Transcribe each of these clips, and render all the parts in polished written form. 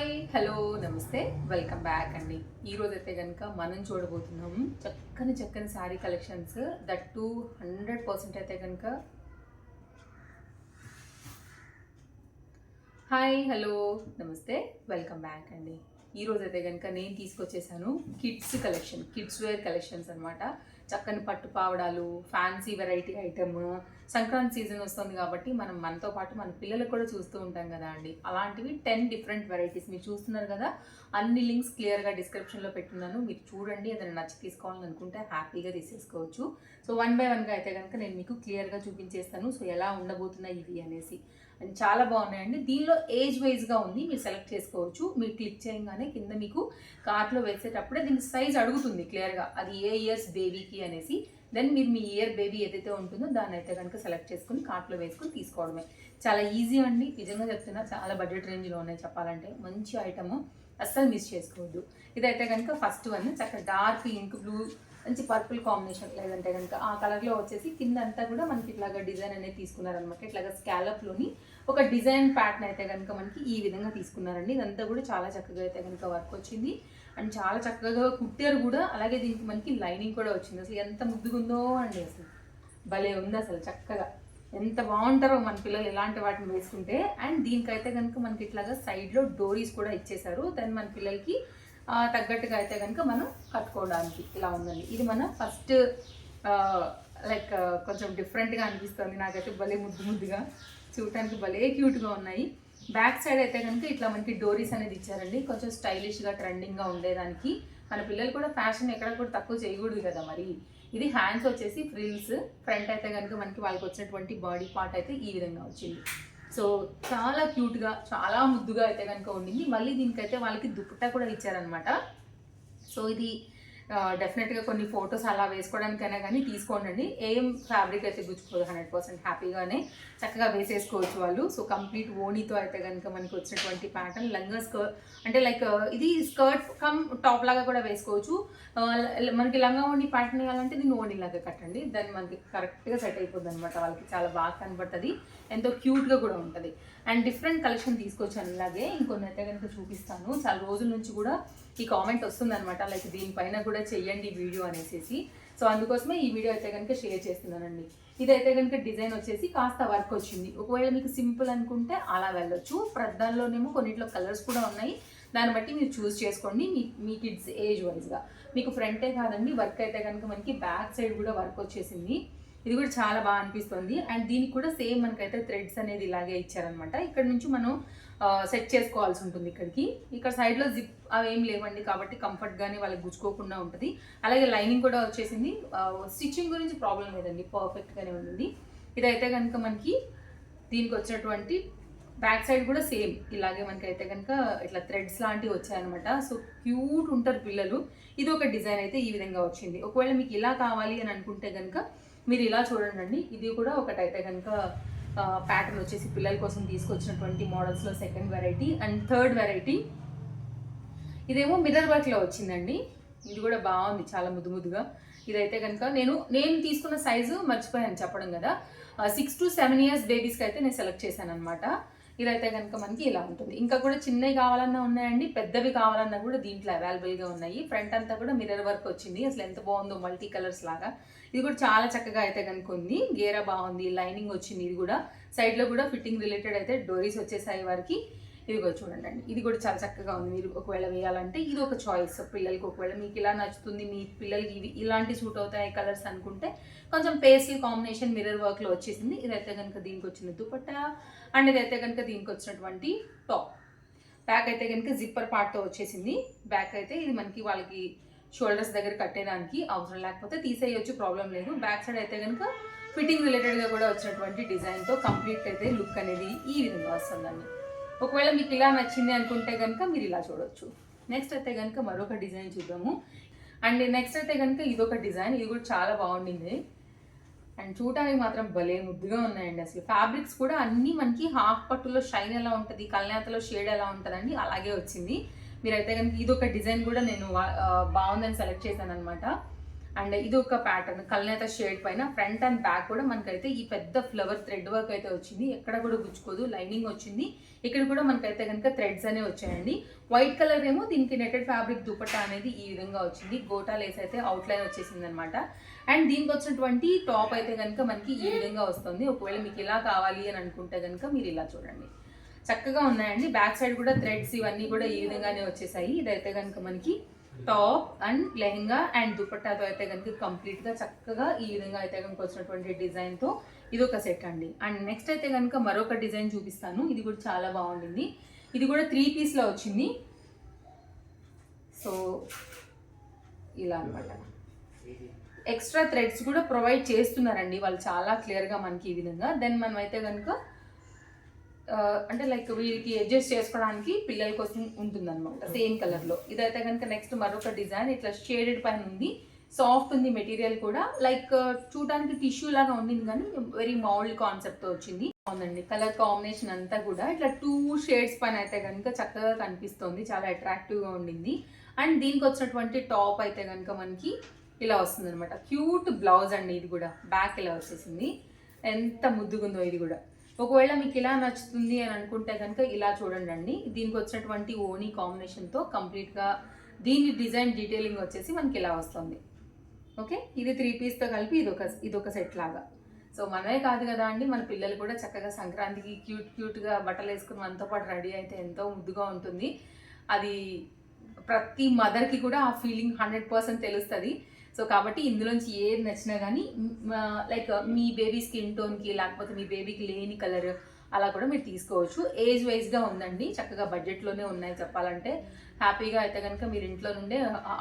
Hi hello నమస్తే welcome back అండి. ఈరోజు అయితే కనుక మనం చూడబోతున్నాము చక్కని చక్కని శారీ కలెక్షన్స్ దట్ టు 100% అయితే కనుక. హాయ్ హలో నమస్తే వెల్కమ్ బ్యాక్ అండి. ఈరోజు అయితే కనుక నేను తీసుకొచ్చేసాను kids collection, kids wear collections అనమాట. చక్కని పట్టు పావడాలు, fancy variety item. Sankranti season వస్తుంది కాబట్టి మనం మనతో పాటు మన పిల్లలకు కూడా చూస్తూ ఉంటాం కదా అండి. అలాంటివి 10 డిఫరెంట్ వెరైటీస్ మీరు చూస్తున్నారు కదా. అన్ని లింక్స్ క్లియర్గా డిస్క్రిప్షన్లో పెట్టున్నాను, మీరు చూడండి. ఏదైనా నచ్చి తీసుకోవాలని అనుకుంటే హ్యాపీగా తీసేసుకోవచ్చు. సో 1 by 1గా అయితే కనుక నేను మీకు క్లియర్గా చూపించేస్తాను. సో ఎలా ఉండబోతున్నాయి ఇవి అనేసి. అండ్ చాలా బాగున్నాయండి. దీనిలో ఏజ్ వైజ్గా ఉంది, మీరు సెలెక్ట్ చేసుకోవచ్చు. మీరు క్లిక్ చేయగానే కింద మీకు కార్ట్లో వేసేటప్పుడే దీనికి సైజ్ అడుగుతుంది క్లియర్గా, అది ఏ ఇయర్స్ బేబీకి అనేసి. దెన్ మీరు మీ ఇయర్ బేబీ ఏదైతే ఉంటుందో దాన్ని అయితే కనుక సెలెక్ట్ చేసుకుని కార్ట్లో వేసుకుని తీసుకోవడమే. చాలా ఈజీ అండి, నిజంగా చెప్తున్నా. చాలా బడ్జెట్ రేంజ్లో ఉన్నాయి చెప్పాలంటే. మంచి ఐటమ్, అస్సలు మిస్ చేసుకోవద్దు. ఇదైతే కనుక ఫస్ట్ వన్, చక్కగా డార్క్ ఇంక్ బ్లూ, మంచి పర్పుల్ కాంబినేషన్, లేదంటే కనుక ఆ కలర్లో వచ్చేసి కింద అంతా కూడా మనకి ఇట్లాగా డిజైన్ అనేది తీసుకున్నారనమాట. ఇట్లాగా స్కాలప్లోని ఒక డిజైన్ ప్యాటర్న్ అయితే కనుక మనకి ఈ విధంగా తీసుకున్నారండి. ఇదంతా కూడా చాలా చక్కగా అయితే కనుక వర్క్ వచ్చింది అండ్ చాలా చక్కగా కుట్టారు కూడా. అలాగే దీనికి మనకి లైనింగ్ కూడా వచ్చింది. అసలు ఎంత ముద్దుగా ఉందో అండి, అసలు భలే ఉంది. అసలు చక్కగా ఎంత బాగుంటారో మన పిల్లలు ఇలాంటి వాటిని వేసుకుంటే. అండ్ దీనికైతే కనుక మనకి ఇట్లాగా సైడ్లో డోరీస్ కూడా ఇచ్చేసారు. దాన్ని మన పిల్లలకి తగ్గట్టుగా అయితే కనుక మనం కట్టుకోవడానికి ఇలా ఉందండి. ఇది మన ఫస్ట్ లైక్ కొంచెం డిఫరెంట్గా అనిపిస్తుంది నాకైతే. భలే ముద్దుగా, చూడటానికి భలే క్యూట్గా ఉన్నాయి. బ్యాక్ సైడ్ అయితే కనుక ఇట్లా మనకి డోరీస్ అనేది ఇచ్చారండి, కొంచెం స్టైలిష్గా ట్రెండింగ్గా ఉండేదానికి. మన పిల్లలు కూడా ఫ్యాషన్ ఎక్కడ కూడా తక్కువ చేయకూడదు కదా మరి. ఇది హ్యాండ్స్ వచ్చేసి ఫ్రిల్స్, ఫ్రంట్ అయితే కనుక మనకి వాళ్ళకి వచ్చినటువంటి బాడీ పార్ట్ అయితే ఈ విధంగా వచ్చింది. సో చాలా క్యూట్గా, చాలా ముద్దుగా అయితే కనుక ఉండింది. మళ్ళీ దీనికైతే వాళ్ళకి దుపట్టా కూడా ఇచ్చారనమాట. సో ఇది డెఫినెట్గా కొన్ని ఫొటోస్ అలా వేసుకోవడానికైనా కానీ తీసుకోండి. ఏం ఫ్యాబ్రిక్ అయితే గుచ్చుకోదు, 100% హ్యాపీగానే చక్కగా వేసేసుకోవచ్చు వాళ్ళు. సో కంప్లీట్ ఓనీతో అయితే కనుక మనకి వచ్చినటువంటి ప్యాటర్న్. లంగా స్కర్ట్ అంటే లైక్ ఇది స్కర్ట్ కమ్ టాప్ లాగా కూడా వేసుకోవచ్చు. మనకి లంగా ఓణి ప్యాటర్న్ వేయాలంటే దీన్ని ఓణి లాగా కట్టండి, దాన్ని మనకి కరెక్ట్గా సెట్ అయిపోద్ది అనమాట. వాళ్ళకి చాలా బాగా కనబడుతుంది, ఎంతో క్యూట్గా కూడా ఉంటుంది. అండ్ డిఫరెంట్ కలెక్షన్ తీసుకొచ్చాను. ఇలాగే ఇంకొన్ని అయితే కనుక చూపిస్తాను. చాలా రోజుల నుంచి కూడా ఈ కామెంట్ వస్తుంది అనమాట, లైక్ దీనిపైన కూడా చెయ్యండి వీడియో అనేసి. సో అందుకోసమే ఈ వీడియో అయితే కనుక షేర్ చేస్తున్నానండి. ఇదైతే కనుక డిజైన్ వచ్చేసి కాస్త వర్క్ వచ్చింది. ఒకవేళ మీకు సింపుల్ అనుకుంటే అలా వెళ్ళొచ్చు. ప్రద్దాల్లోనేమో కొన్నిట్లో కలర్స్ కూడా ఉన్నాయి, దాన్ని బట్టి మీరు చూస్ చేసుకోండి మీ కిడ్స్ ఏజ్ వైజ్గా. మీకు ఫ్రంటే కాదండి, వర్క్ అయితే కనుక మనకి బ్యాక్ సైడ్ కూడా వర్క్ వచ్చేసింది. ఇది కూడా చాలా బాగా అనిపిస్తుంది. అండ్ దీనికి కూడా సేమ్ మనకైతే థ్రెడ్స్ అనేది ఇలాగే ఇచ్చారనమాట. ఇక్కడ నుంచి మనం సెట్ చేసుకోవాల్సి ఉంటుంది ఇక్కడికి. ఇక్కడ సైడ్లో జిప్ అవి ఏం లేవండి, కాబట్టి కంఫర్ట్గానే వాళ్ళకి గుచ్చుకోకుండా ఉంటుంది. అలాగే లైనింగ్ కూడా వచ్చేసింది. స్టిచ్చింగ్ గురించి ప్రాబ్లం లేదండి, పర్ఫెక్ట్గానే ఉంది. ఇదైతే కనుక మనకి దీనికి వచ్చినటువంటి బ్యాక్ సైడ్ కూడా సేమ్ ఇలాగే మనకైతే కనుక ఇట్లా థ్రెడ్స్ లాంటివి వచ్చాయన్నమాట. సో క్యూట్ ఉంటారు పిల్లలు. ఇది ఒక డిజైన్ అయితే ఈ విధంగా వచ్చింది. ఒకవేళ మీకు ఇలా కావాలి అని అనుకుంటే కనుక మీరు ఇలా చూడండి. ఇది కూడా ఒకటైతే కనుక ప్యాటర్న్ వచ్చేసి పిల్లల కోసం తీసుకొచ్చినటువంటి మోడల్స్లో second variety. And third variety ఇదేమో మిర్రర్ వర్క్లో వచ్చిందండి. ఇది కూడా బాగుంది, చాలా ముద్దుగా. ఇదైతే కనుక నేను తీసుకున్న సైజు మర్చిపోయాను చెప్పడం కదా. 6 to 7 years బేబీస్కి అయితే నేను సెలెక్ట్ చేశాను అనమాట. ఇదైతే కనుక మనకి ఇలా ఉంటుంది. ఇంకా కూడా చిన్నవి కావాలన్నా ఉన్నాయండి, పెద్దవి కావాలన్నా కూడా దీంట్లో అవైలబుల్గా ఉన్నాయి. ఫ్రంట్ అంతా కూడా మిర్రర్ వర్క్ వచ్చింది. అసలు ఎంత బాగుందో, మల్టీ కలర్స్ లాగా. ఇది కూడా చాలా చక్కగా అయితే కనుక ఉంది. గేరా బాగుంది, లైనింగ్ వచ్చింది. ఇది కూడా సైడ్లో కూడా ఫిట్టింగ్ రిలేటెడ్ అయితే డోరీస్ వచ్చేసాయి వారికి. ఇది కూడా చూడండి, ఇది కూడా చాలా చక్కగా ఉంది. మీరు ఒకవేళ వేయాలంటే ఇది ఒక చాయిస్ పిల్లలకి. ఒకవేళ మీకు ఇలా నచ్చుతుంది, మీ పిల్లలకి ఇవి ఇలాంటి సూట్ అవుతాయి కలర్స్ అనుకుంటే కొంచెం పేస్టల్ కాంబినేషన్ మిర్రర్ వర్క్లో వచ్చేసింది. ఇదైతే కనుక దీనికి వచ్చిన దుపట్టా. అండ్ ఇదైతే కనుక దీనికి వచ్చినటువంటి టాప్. బ్యాక్ అయితే కనుక జిప్పర్ పార్ట్తో వచ్చేసింది. బ్యాక్ అయితే ఇది మనకి వాళ్ళకి షోల్డర్స్ దగ్గర కట్టేదానికి అవసరం లేకపోతే తీసేయచ్చు, ప్రాబ్లం లేదు. బ్యాక్ సైడ్ అయితే కనుక ఫిట్టింగ్ రిలేటెడ్గా కూడా వచ్చినటువంటి డిజైన్తో కంప్లీట్ అయితే లుక్ అనేది ఈ విధంగా వస్తుందండి. ఒకవేళ మీకు ఇలా నచ్చింది అనుకుంటే కనుక మీరు ఇలా చూడొచ్చు. నెక్స్ట్ అయితే కనుక మరొక డిజైన్ చూద్దాము. అండ్ నెక్స్ట్ అయితే కనుక ఇదొక డిజైన్. ఇది కూడా చాలా బాగుండింది. అండ్ చూడటానికి మాత్రం భలే ముద్దుగా ఉన్నాయండి. అసలు ఫ్యాబ్రిక్స్ కూడా అన్నీ మనకి హాఫ్ పట్టులో షైన్ ఎలా ఉంటుంది, కల్నేతలో షేడ్ ఎలా ఉంటుందండి, అలాగే వచ్చింది. మీరైతే కనుక ఇదొక డిజైన్ కూడా నేను బాగుందని సెలెక్ట్ చేశాను అనమాట. అండ్ ఇది ఒక ప్యాటర్న్ కల్నేత షేడ్ పైన ఫ్రంట్ అండ్ బ్యాక్ కూడా మనకైతే ఈ పెద్ద ఫ్లవర్ థ్రెడ్ వర్క్ అయితే వచ్చింది. ఎక్కడ కూడా గుచ్చుకోదు, లైనింగ్ వచ్చింది. ఇక్కడ కూడా మనకైతే కనుక థ్రెడ్స్ అనేవి వచ్చాయండి. వైట్ కలర్ ఏమో దీనికి నెటెడ్ ఫ్యాబ్రిక్ దుపట్టా అనేది ఈ విధంగా వచ్చింది. గోటా లేస్ అయితే అవుట్లైన్ వచ్చేసింది అనమాట. అండ్ దీనికి వచ్చినటువంటి టాప్ అయితే కనుక మనకి ఈ విధంగా వస్తుంది. ఒకవేళ మీకు ఇలా కావాలి అని అనుకుంటే కనుక మీరు ఇలా చూడండి, చక్కగా ఉన్నాయండి. బ్యాక్ సైడ్ కూడా థ్రెడ్స్ ఇవన్నీ కూడా ఈ విధంగానే వచ్చేసాయి. ఇదైతే కనుక మనకి టాప్ అండ్ లెహంగా అండ్ దుపట్టాతో అయితే కనుక కంప్లీట్గా చక్కగా ఈ విధంగా అయితే కనుక వచ్చినటువంటి డిజైన్తో ఇది ఒక సెట్ అండి. అండ్ నెక్స్ట్ అయితే కనుక మరొక డిజైన్ చూపిస్తాను. ఇది కూడా చాలా బాగుంటుంది. ఇది కూడా 3 పీస్లో వచ్చింది. సో ఇలా అనమాట. ఎక్స్ట్రా థ్రెడ్స్ కూడా ప్రొవైడ్ చేస్తున్నారండి వాళ్ళు చాలా క్లియర్గా మనకి ఈ విధంగా. దెన్ మనం అయితే కనుక అంటే లైక్ వీరికి అడ్జస్ట్ చేసుకోవడానికి పిల్లల కోసం ఉంటుందన్నమాట సేమ్ కలర్లో. ఇదైతే కనుక నెక్స్ట్ మరొక డిజైన్ ఇట్లా షేడెడ్ పైన ఉంది. సాఫ్ట్ ఉంది మెటీరియల్ కూడా, లైక్ చూడడానికి టిష్యూ లాగా ఉండింది కానీ వెరీ మౌల్డ్ కాన్సెప్ట్తో వచ్చింది. అవునండి, కలర్ కాంబినేషన్ అంతా కూడా ఇట్లా 2 షేడ్స్ పైన అయితే కనుక చక్కగా కనిపిస్తుంది. చాలా అట్రాక్టివ్గా ఉండింది. అండ్ దీనికి వచ్చినటువంటి టాప్ అయితే కనుక మనకి ఇలా వస్తుంది అనమాట. క్యూట్ బ్లౌజ్ అండి. ఇది కూడా బ్యాక్ ఇలా వచ్చేసింది. ఎంత ముద్దుగుందో ఇది కూడా. ఒకవేళ మీకు ఇలా నచ్చుతుంది అని అనుకుంటే కనుక ఇలా చూడండి అండి. దీనికి వచ్చినటువంటి ఓనీ కాంబినేషన్తో కంప్లీట్గా దీని డిజైన్ డీటెయిలింగ్ వచ్చేసి మనకి ఇలా వస్తుంది. ఓకే, ఇది 3 పీస్తో కలిపి ఇదొక సెట్ లాగా. సో మనమే కాదు కదా అండి, మన పిల్లలు కూడా చక్కగా సంక్రాంతికి క్యూట్గా బట్టలు వేసుకుని మనతో పాటు రెడీ అయితే ఎంతో ముద్దుగా ఉంటుంది. అది ప్రతి మదర్కి కూడా ఆ ఫీలింగ్ 100% తెలుస్తుంది. సో కాబట్టి ఇందులోంచి ఏది నచ్చినా కానీ లైక్ మీ బేబీ స్కిన్ టోన్కి లేకపోతే మీ బేబీకి లేని కలర్ అలా కూడా మీరు తీసుకోవచ్చు. ఏజ్ వైజ్గా ఉందండి, చక్కగా బడ్జెట్లోనే ఉన్నాయి చెప్పాలంటే. హ్యాపీగా అయితే కనుక మీరు ఇంట్లో నుండే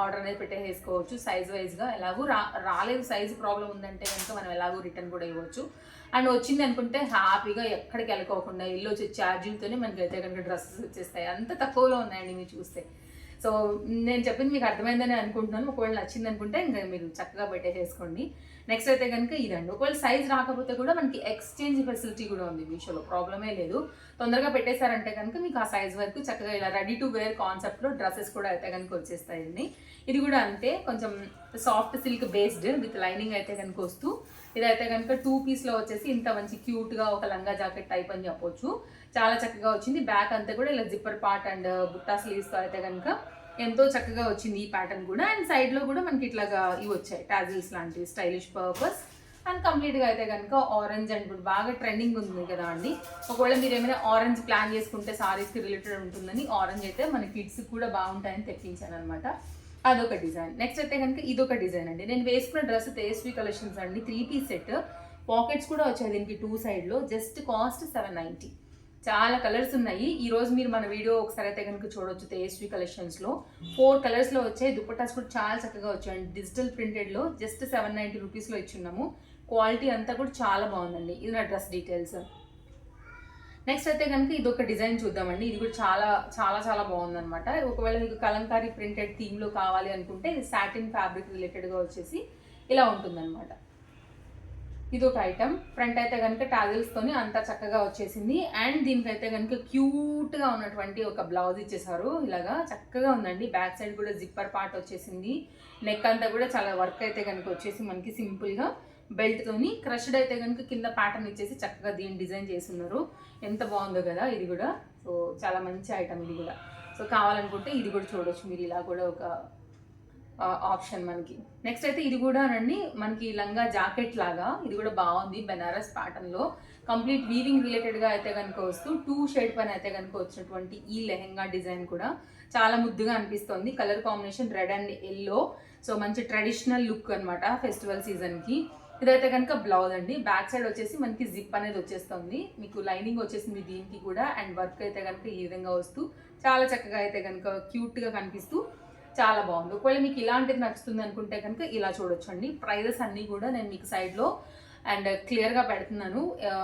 ఆర్డర్ అనేది పెట్టేసుకోవచ్చు. సైజ్ వైజ్గా ఎలాగూ రాలేదు, సైజ్ ప్రాబ్లం ఉందంటే కనుక మనం ఎలాగో రిటర్న్ కూడా ఇవ్వచ్చు. అండ్ వచ్చింది అనుకుంటే హ్యాపీగా ఎక్కడికి వెళ్ళకోకుండా ఇల్లు వచ్చే ఛార్జీలతోనే మనకి అయితే కనుక డ్రెస్సెస్ వచ్చేస్తాయి. అంత తక్కువలో ఉన్నాయండి మీరు చూస్తే. సో నేను చెప్పింది మీకు అర్థమైందని అనుకుంటున్నాను. ఒకవేళ నచ్చింది అనుకుంటే ఇంకా మీరు చక్కగా పెట్టేసేసుకోండి. నెక్స్ట్ అయితే కనుక ఇదండి. ఒకవేళ సైజ్ రాకపోతే కూడా మనకి ఎక్స్చేంజ్ ఫెసిలిటీ కూడా ఉంది మీషోలో, ప్రాబ్లమే లేదు. తొందరగా పెట్టేశారంటే కనుక మీకు ఆ సైజ్ వరకు చక్కగా ఇలా రెడీ టు వేర్ కాన్సెప్ట్లో డ్రెస్సెస్ కూడా అయితే కనుక వచ్చేస్తాయండి. ఇది కూడా అంతే, కొంచెం soft silk based with lining అయితే కనుక వస్తూ, ఇదైతే కనుక 2 పీస్లో వచ్చేసి ఇంత మంచి క్యూట్గా ఒక లంగా జాకెట్ టైప్ అని చెప్పొచ్చు. చాలా చక్కగా వచ్చింది. బ్యాక్ అంతా కూడా ఇలా జిప్పర్ పార్ట్ అండ్ బుట్టా స్లీవ్స్తో అయితే కనుక ఎంతో చక్కగా వచ్చింది ఈ ప్యాటర్న్ కూడా. అండ్ సైడ్లో కూడా మనకి ఇట్లాగా ఇవి వచ్చాయి టాజిల్స్ లాంటివి, స్టైలిష్ పర్పస్. అండ్ కంప్లీట్గా అయితే కనుక ఆరెంజ్ అండ్ ఇప్పుడు బాగా ట్రెండింగ్ ఉంది కదా అండి. ఒకవేళ మీరు ఏమైనా ఆరెంజ్ ప్లాన్ చేసుకుంటే సారీస్కి రిలేటెడ్ ఉంటుందని ఆరెంజ్ అయితే మన కిడ్స్కి కూడా బాగుంటాయని తెప్పించాను అనమాట. అదొక డిజైన్. నెక్స్ట్ అయితే కనుక ఇదొక డిజైన్ అండి. నేను వేసుకున్న డ్రెస్ తేజస్వి కలెక్షన్స్ అండి, 3 పీస్ సెట్. పాకెట్స్ కూడా వచ్చాయి దీనికి 2 సైడ్లో. Just cost 790. చాలా కలర్స్ ఉన్నాయి. ఈరోజు మీరు మన వీడియో ఒకసారి అయితే కనుక చూడొచ్చు. తేజస్వి కలెక్షన్స్లో 4 కలర్స్లో వచ్చాయి. దుపట్టాస్ కూడా చాలా చక్కగా వచ్చాయండి. డిజిటల్ ప్రింటెడ్లో జస్ట్ 790 రూపీస్లో ఇచ్చున్నాము. క్వాలిటీ అంతా కూడా చాలా బాగుందండి. ఇది నా డ్రెస్ డీటెయిల్స్. నెక్స్ట్ అయితే కనుక ఇదొక డిజైన్ చూద్దామండి. ఇది కూడా చాలా చాలా చాలా బాగుందనమాట. ఒకవేళ మీకు కలంకారీ ప్రింటెడ్ థీమ్లో కావాలి అనుకుంటే ఇది సాటిన్ ఫ్యాబ్రిక్ రిలేటెడ్గా వచ్చేసి ఇలా ఉంటుందన్నమాట. ఇది ఒక ఐటమ్. ఫ్రంట్ అయితే కనుక టాజిల్స్తోని అంతా చక్కగా వచ్చేసింది. అండ్ దీనికైతే కనుక క్యూట్గా ఉన్నటువంటి ఒక బ్లౌజ్ ఇచ్చేసారు. ఇలాగా చక్కగా ఉందండి. బ్యాక్ సైడ్ కూడా జిప్పర్ పార్ట్ వచ్చేసింది. నెక్ అంతా కూడా చాలా వర్క్ అయితే కనుక వచ్చేసి మనకి సింపుల్గా బెల్ట్తోని క్రష్డ్ అయితే కనుక కింద ప్యాటర్న్ ఇచ్చేసి చక్కగా దీన్ని డిజైన్ చేస్తున్నారు. ఎంత బాగుందో కదా ఇది కూడా. సో చాలా మంచి ఐటమ్ ఇది కూడా. సో కావాలనుకుంటే ఇది కూడా చూడొచ్చు మీరు. ఇలా కూడా ఒక ఆప్షన్ మనకి. నెక్స్ట్ అయితే ఇది కూడా నండి మనకి లంగా జాకెట్ లాగా. ఇది కూడా బాగుంది. బెనారస్ ప్యాటర్న్లో కంప్లీట్ వీవింగ్ రిలేటెడ్గా అయితే కనుక వస్తూ 2 షేడ్ పైన అయితే కనుక వచ్చినటువంటి ఈ లెహెంగా డిజైన్ కూడా చాలా ముద్దుగా అనిపిస్తుంది. Colour combination red and yellow. So మంచి ట్రెడిషనల్ లుక్ అనమాట ఫెస్టివల్ సీజన్కి. ఇదైతే కనుక బ్లౌజ్ అండి. బ్యాక్ సైడ్ వచ్చేసి మనకి జిప్ అనేది వచ్చేస్తుంది. మీకు లైనింగ్ వచ్చేసింది దీనికి కూడా. అండ్ వర్క్ అయితే కనుక ఈ విధంగా వస్తూ చాలా చక్కగా అయితే కనుక క్యూట్గా కనిపిస్తూ చాలా బాగుంది. ఒకవేళ మీకు ఇలాంటిది నచ్చుతుంది అనుకుంటే కనుక ఇలా చూడొచ్చండి. ప్రైజెస్ అన్నీ కూడా నేను మీకు సైడ్లో అండ్ క్లియర్గా పెడుతున్నాను.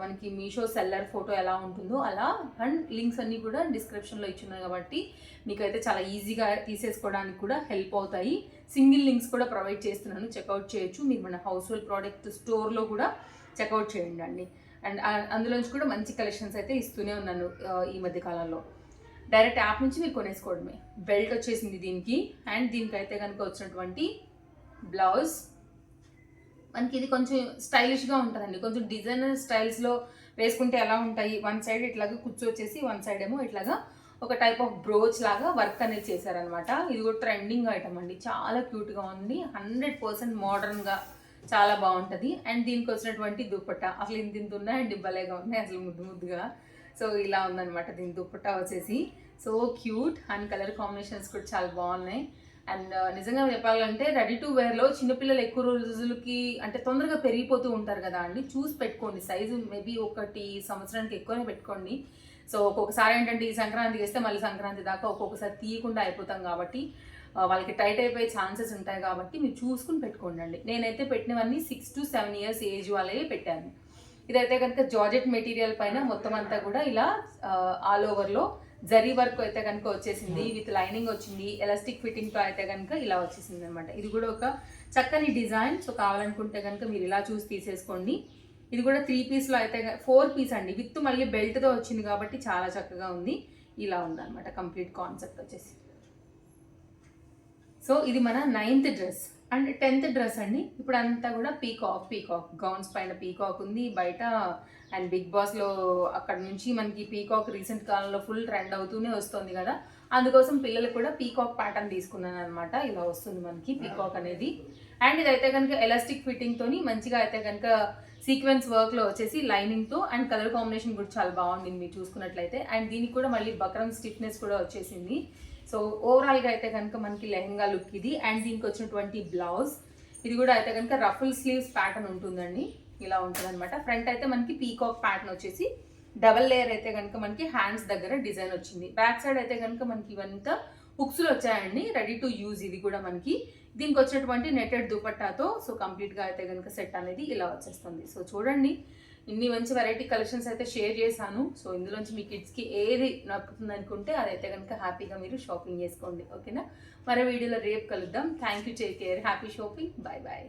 మనకి మీషో సెల్లర్ ఫోటో ఎలా ఉంటుందో అలా. అండ్ లింక్స్ అన్నీ కూడా డిస్క్రిప్షన్లో ఇచ్చున్నాయి కాబట్టి మీకైతే చాలా ఈజీగా తీసేసుకోవడానికి కూడా హెల్ప్ అవుతాయి. సింగిల్ లింక్స్ కూడా ప్రొవైడ్ చేస్తున్నాను, చెక్అవుట్ చేయొచ్చు. మీరు మన హౌస్ హోల్డ్ ప్రోడక్ట్ స్టోర్లో కూడా చెక్అవుట్ చేయండి అండి. అండ్ అందులోంచి కూడా మంచి కలెక్షన్స్ అయితే ఇస్తూనే ఉన్నాను ఈ మధ్య కాలంలో. డైరెక్ట్ యాప్ నుంచి మీరు కొనేసుకోవడమే. బెల్ట్ వచ్చేసింది దీనికి. అండ్ దీనికైతే కనుక వచ్చినటువంటి బ్లౌజ్ మనకి ఇది కొంచెం స్టైలిష్గా ఉంటుందండి. కొంచెం డిజైనర్ స్టైల్స్లో వేసుకుంటే ఎలా ఉంటాయి, వన్ సైడ్ ఇట్లాగా కూర్చోచ్చేసి వన్ సైడ్ ఏమో ఇట్లాగా ఒక టైప్ ఆఫ్ బ్రోచ్ లాగా వర్క్ అనేది చేశారనమాట. ఇది కూడా ట్రెండింగ్ ఐటమ్ అండి, చాలా క్యూట్గా ఉంది, 100% మోడర్న్గా చాలా బాగుంటుంది. అండ్ దీనికి వచ్చినటువంటి దుప్పట్టా అసలు ఇంత ఉన్నాయండి, భలేగా ఉన్నాయి అసలు ముద్దు ముద్దుగా. సో ఇలా ఉందన్నమాట దీని దుప్పట్టా వచ్చేసి. So cute and colour combinations కూడా చాలా బాగున్నాయి. అండ్ నిజంగా చెప్పాలంటే రెడీ టు వేర్లో చిన్నపిల్లలు ఎక్కువ రోజులకి అంటే తొందరగా పెరిగిపోతూ ఉంటారు కదా అండి, చూసి పెట్టుకోండి. సైజు మేబీ 1 సంవత్సరానికి ఎక్కువనే పెట్టుకోండి. సో ఒక్కొక్కసారి ఏంటంటే ఈ సంక్రాంతికి వేస్తే మళ్ళీ సంక్రాంతి దాకా ఒక్కొక్కసారి తీయకుండా అయిపోతాం కాబట్టి వాళ్ళకి టైట్ అయిపోయే ఛాన్సెస్ ఉంటాయి కాబట్టి మీరు చూసుకుని పెట్టుకోండి. నేనైతే పెట్టినవన్నీ 6 to 7 years ఏజ్ వాళ్ళే పెట్టాను. ఇదైతే కనుక జార్జెట్ మెటీరియల్ పైన మొత్తం అంతా కూడా ఇలా ఆల్ ఓవర్లో జరీ వర్క్ అయితే కనుక వచ్చేసింది, విత్ లైనింగ్ వచ్చింది, ఎలాస్టిక్ ఫిట్టింగ్తో అయితే కనుక ఇలా వచ్చేసింది అనమాట. ఇది కూడా ఒక చక్కని డిజైన్. సో కావాలనుకుంటే కనుక మీరు ఇలా చూసి తీసేసుకోండి. ఇది కూడా 3 పీస్లో అయితే 4 పీస్ అండి, విత్ మళ్ళీ బెల్ట్తో వచ్చింది కాబట్టి చాలా చక్కగా ఉంది. ఇలా ఉందన్నమాట కంప్లీట్ కాన్సెప్ట్ వచ్చేసి. సో ఇది మన 9th dress and 10th dress అండి. ఇప్పుడు అంతా కూడా పీకాక్ గౌన్స్ పైన పీకాక్ ఉంది బయట. అండ్ బిగ్ బాస్లో అక్కడ నుంచి మనకి పీకాక్ రీసెంట్ కాలంలో ఫుల్ ట్రెండ్ అవుతూనే వస్తుంది కదా, అందుకోసం పిల్లలు కూడా పీకాక్ ప్యాటర్న్ తీసుకున్నాను అనమాట. ఇలా వస్తుంది మనకి పీకాక్ అనేది. అండ్ ఇదైతే కనుక ఎలాస్టిక్ ఫిట్టింగ్తోని మంచిగా అయితే కనుక సీక్వెన్స్ వర్క్లో వచ్చేసి లైనింగ్తో అండ్ కలర్ కాంబినేషన్ కూడా చాలా బాగుండింది మీరు చూసుకున్నట్లయితే. అండ్ దీనికి కూడా మళ్ళీ బక్రం స్టిఫ్నెస్ కూడా వచ్చేసింది. సో ఓవరాల్గా అయితే కనుక మనకి లెహంగా లుక్ ఇది. అండ్ దీనికి వచ్చినటువంటి బ్లౌజ్ ఇది కూడా అయితే కనుక రఫుల్ స్లీవ్స్ ప్యాటర్న్ ఉంటుందండి, ఇలా ఉంటుంది అనమాట. ఫ్రంట్ అయితే మనకి పీకాక్ ప్యాటర్న్ వచ్చేసి డబల్ లేయర్ అయితే కనుక మనకి హ్యాండ్స్ దగ్గర డిజైన్ వచ్చింది. బ్యాక్ సైడ్ అయితే కనుక మనకి ఇవంతా హుక్స్లు వచ్చాయండి, రెడీ టు యూజ్. ఇది కూడా మనకి దీనికి వచ్చినటువంటి నెటెడ్ దుపట్టాతో సో కంప్లీట్గా అయితే కనుక సెట్ అనేది ఇలా వచ్చేస్తుంది. సో చూడండి, ఇన్ని మంచి వెరైటీ కలెక్షన్స్ అయితే షేర్ చేశాను. సో ఇందులోంచి మీ కిడ్స్కి ఏది నప్పుతుంది అనుకుంటే అదైతే కనుక హ్యాపీగా మీరు షాపింగ్ చేసుకోండి. ఓకేనా, మరో వీడియోలో రేపు కలుద్దాం. Thank you, take care, happy shopping, bye bye.